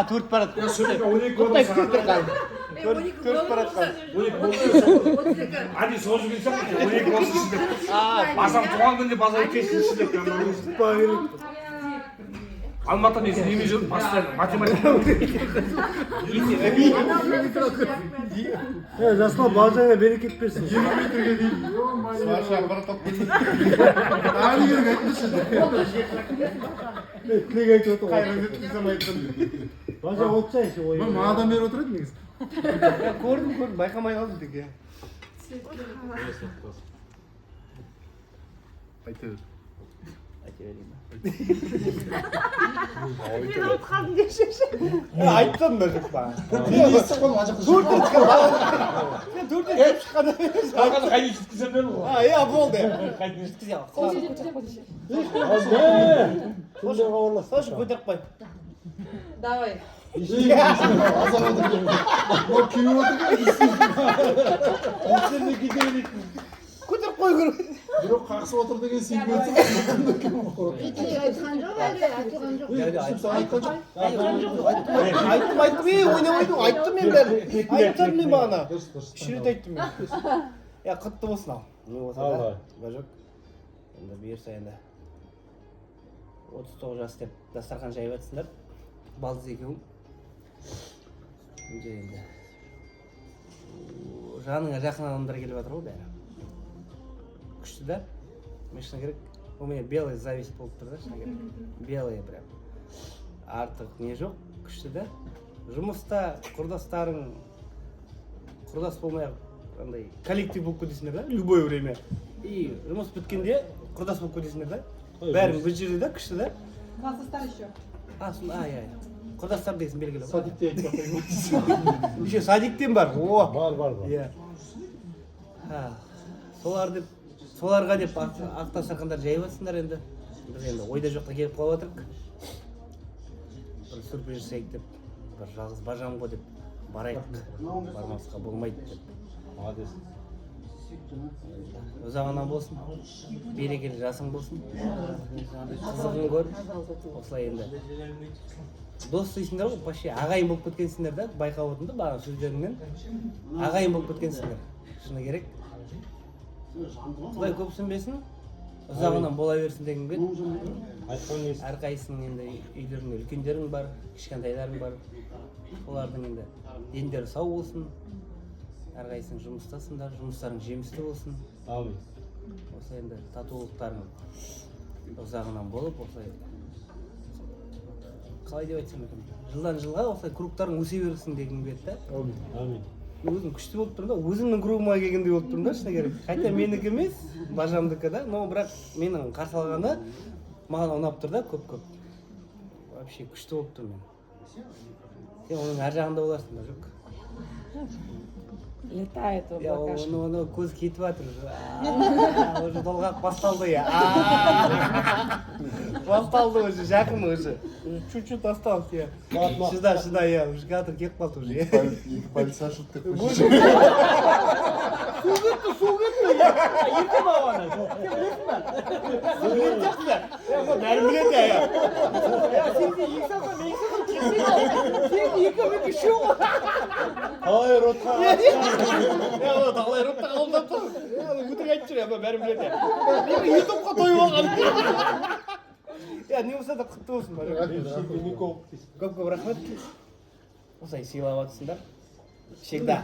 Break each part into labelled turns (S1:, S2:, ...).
S1: төрт барады.
S2: Ya söyle 12 oldu sana.
S1: Төрт барады.
S2: 12 oldu. Hadi sonucu bilsem mi? 12 olsun şimdi. Basam туған күнде базар кешінші деп Алматыдан есі неме жүріп постоянно математика
S3: жасына бажаңа берекет берсін.
S4: 20 метрге дейін. Сваршаға бір топ келді. Әлі керек айтмашы.
S3: Тілек айтып отыр ғой.
S4: Қайран өткізсем айттым.
S3: Бажа отсайшы ойы.
S4: Бұл мағадан бері отырады негізі.
S1: Көрдім, байқамай қалдым тек.
S4: Айта бер.
S1: Айттым да жоқ па.
S4: Естіп қойдым, ана жақта жүріп
S2: Қалғаны қайда жеткізем дедім ғой.
S1: болды.
S3: Кімде хабарласты?
S1: Слушай, көтеріп қой.
S5: Давай.
S4: азап отыр екен. Ол күйіп отыр екен.
S1: Көтеріп қой көріп.
S4: Біреу қақсып отыр деген сен көрсің.
S5: Айтқан жоқ әлі, айтылған жоқ.
S1: Айттым, ойнамайды. Айттым мен бәрін. Айттым мен бағана. Үш рет айттым мен. Құтты болсын ал. Не болса да, бажок. Енді бұйырса енді 39 жас деп дастархан жайып жатсыңдар. Балдыз екеуің. Енді жаныңа жақын адамдар келіп жатыр ғой бәрі. Күшті да. Мен шыны керек, у меня белый зависть болып тұр да, шыны керек. Белый прям. Артық не жоқ, күшті да. Жұмыста құрдас болмай андай коллектив болып кетесіңдер да, любое время. И жұмыс біткенде құрдас болып кетесіңдер да. Бәрін бір жерде да, күшті да.
S5: Класстастар еще.
S1: Құрдастар дейсің белгілі.
S4: Садикте айтпақ қоймайды.
S1: Еще садиктен бар.
S3: Бар.
S1: Иә. Соларға деп ақ дастархандар жайып жатсыңдар енді. Біз енді ойда жоқта келіп қалып жатырық. Бір сюрприз жасайық деп, бір жалғыз бажам ғой деп барайық. Бармасқа болмайды деп. Ұзағынан болсын, берекелі жасың болсын, қызығын көр. Осылай енді. Дос дейсіңдер ғой, почти ағайын болып кеткенсіңдер да, байқап отырмын да бағана сөздеріңнен. Ағайын болып кеткенсіңдер. Шыны керек. Құдай көп сөнбесін, ұзағынан бола берсін деген бет. Әрқайсының енді үйлерінде үлкендерің бар, кішкентайларың бар. Олардың енді дендері сау болсын. Әрқайсың жұмыстасыңдар, жұмыстарың жемісті болсын. Осылай енді татулықтарың ұзағынан болып, осылай қалай деп айтсам екен, жылдан жылға осылай кругтарың өсе берсін деген бет та. Өзім күшті болып тұрмын да, өзімнің кругыма келгендей болып тұрмын да, шыны керек. Хотя менікі емес, бажамдікі да, но бірақ менің қарсы алғаны маған ұнап тұр да, көп. Вообще күшті болып тұрмын мен. Сен оның ар жағында боларсың ба, жоқ?
S5: Летает облака.
S1: Оны көз кетіп жатыр. Уже толғақ басталды я. Басталды уже, жақын уже. Чуть-чуть осталось я. Шыда я, уже кадр кетіп қалды уже.
S4: Екі полиция ашылды деп қойшы.
S1: Су кетті. Ерте ма оны? Сен білесің ба? Сен білетін сияқтысың. Бәрін біледі я. Сен де екі салсам, мен екі салсам кетпейді. Сен екі мен үшеу ғой.
S3: Қалай ротқа
S1: Талай ротта қалымдап тұр. Өтірік айтып жүр, бәрін біледі. Мені ютубқа тойып алған. Не болса да құтты болсын. Көп рахмет. Осылай сыйлап жатсыңдар. Всегда.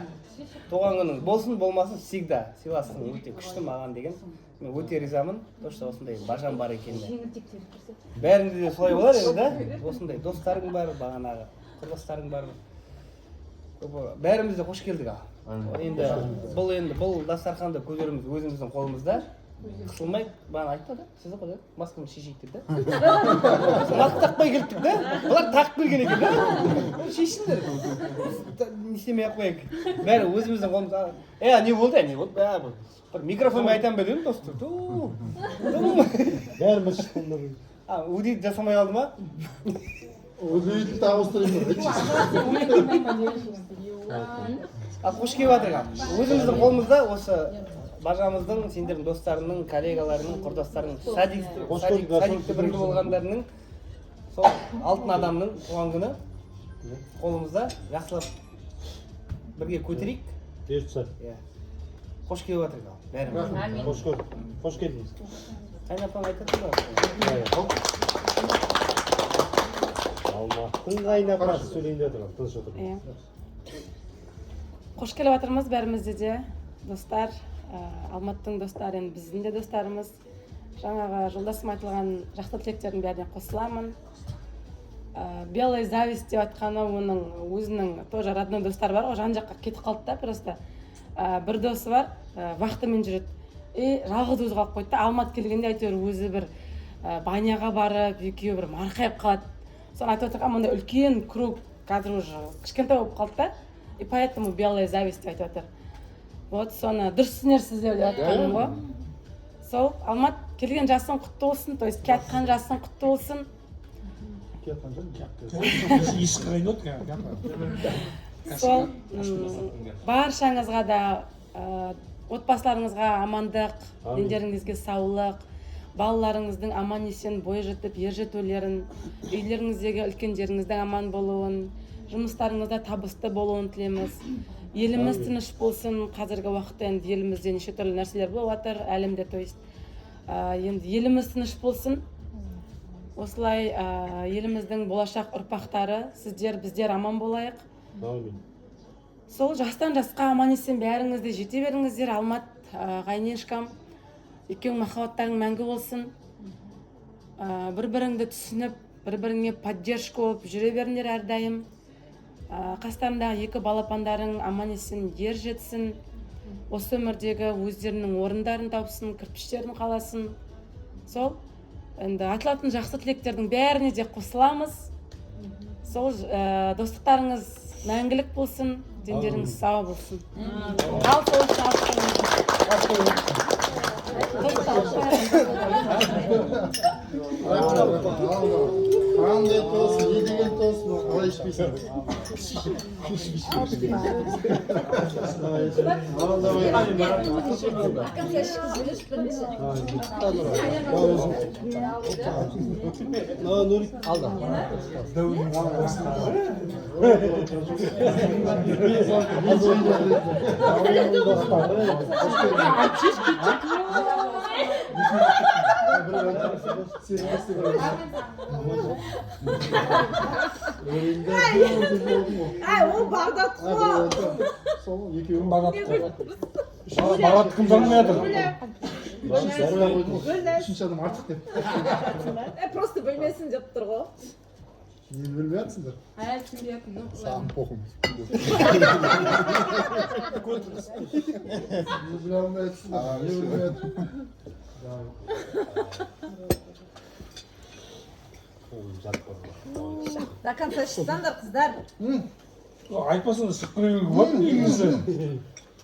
S1: Туған күнің болсын, болмасын, всегда. Сыйластың өте күшті маған деген. Мен өте ризамын, то что осындай бажам бар екеніне. Бәрінде де солай болар енді да. Осындай достарың бар, бағанағы құрдастарың бар. Бәріміз де қош келдік ал. Бұл дастарханды көтеріміз өзіміздің қолымызда. Қысылмай, бағана айтты да, сіз ғой, маскамды шешейік деді. Маска тақпай келдік да, бұлар тақып келген екен да. Шешсіңдер. Не істемей-ақ қояйық. Бәрі өзіміздің қолымызда. Не болды, не болды? Бір микрофонмен айтам ба дедім достар.
S3: Бәріміз шыққандар.
S1: Удит жасамай қалды ма?
S4: Удивительно ауыстырайын.
S1: Қош келіп жатырған. Өзіміздің қолымызда осы бажамыздың, сендердің достарының, коллегаларының, құрдастарының, садикте бірге болғандарының сол алтын адамның туған күні қолымызда жақсылап бірге көтерейік.
S3: Бұйыртса.
S1: Қош келіп жатырған. Бәріміз.
S3: Қош көрдік. Қош келдіңіз.
S1: Қайнапаң айтатын ба?
S3: Алматтың қайнапасы сөйлейінде отырған, тыныш отырған.
S6: Қош келіп жатырмыз бәрімізде де, достар. Алматтың достары, енді біздің де достарымыз. Жаңағы жолдасым айтылған жақсы тілектердің бәріне қосыламын. Белая зависть деп айтқаны оның өзінің тоже родной достары бар, жан жаққа кетіп қалды да просто. Бір досы бар, вахтамен жүреді. Жалғыз өзі қалып қойды да, Алматы келгенде әйтеуір өзі бір баняға барып, екеуі бір марқайып қалады. Соны айтып отырған, мұнда үлкен круг қазір уже кішкентай болып қалды да. И поэтому белая зависть деп айтып отыр. Вот соны дұрыс түсінерсіздер деп айтқаным ғой. Сол Алмат келген жасың құтты болсын, то есть кетқан жасың құтты болсын. Сол баршаңызға да отбасыларыңызға амандық, дендеріңізге саулық, балаларыңыздың аман есен бой жетіп ер жетулерін, үйлеріңіздегі үлкендеріңіздің аман болуын, жұмыстарыңызда табысты болуын тілейміз. Еліміз тыныш болсын. Қазіргі уақытта енді елімізде неше түрлі нәрселер болып жатыр, әлемде, то есть енді еліміз тыныш болсын. Осылай еліміздің болашақ ұрпақтары, сіздер, біздер аман болайық. Сол жастан жасқа аман есен бәріңізде жете беріңіздер. Алмат, Ғайнешкам, екеуің махаббаттарың мәңгі болсын. Бір-біріңді түсініп, бір-біріңе поддержка болып жүре беріңдер әрдайым. Қастарындағы екі балапандарың аман есен ер жетсін. Осы өмірдегі өздерінің орындарын тапсын, кірпіштерін қаласын. Сол енді айтылатын жақсы тілектердің бәріне де қосыламыз. Сол достықтарыңыз мәңгілік болсын, дендеріңіз сау болсын. Ал сол
S4: Қандай тос, не деген тос, қалай ішпейсің?
S5: О, Бағдат қой.
S2: Бағдат кім танымай жатыр?
S4: Үшінші адам артық деп.
S5: Просто білмесін деп тұр ғой.
S4: Нені білмей жатсыңдар? Саған похуй. Не біле алмай жатсыңдар? Не білмей жатсыңдар?
S5: До конца шықсаңдар, қыздар.
S2: Айтпасаңыз шығып кіре беруге болады негізі.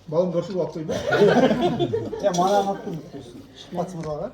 S4: Балым көрші болып қойма.
S3: Маған аттым. Шықпатсың бұраға.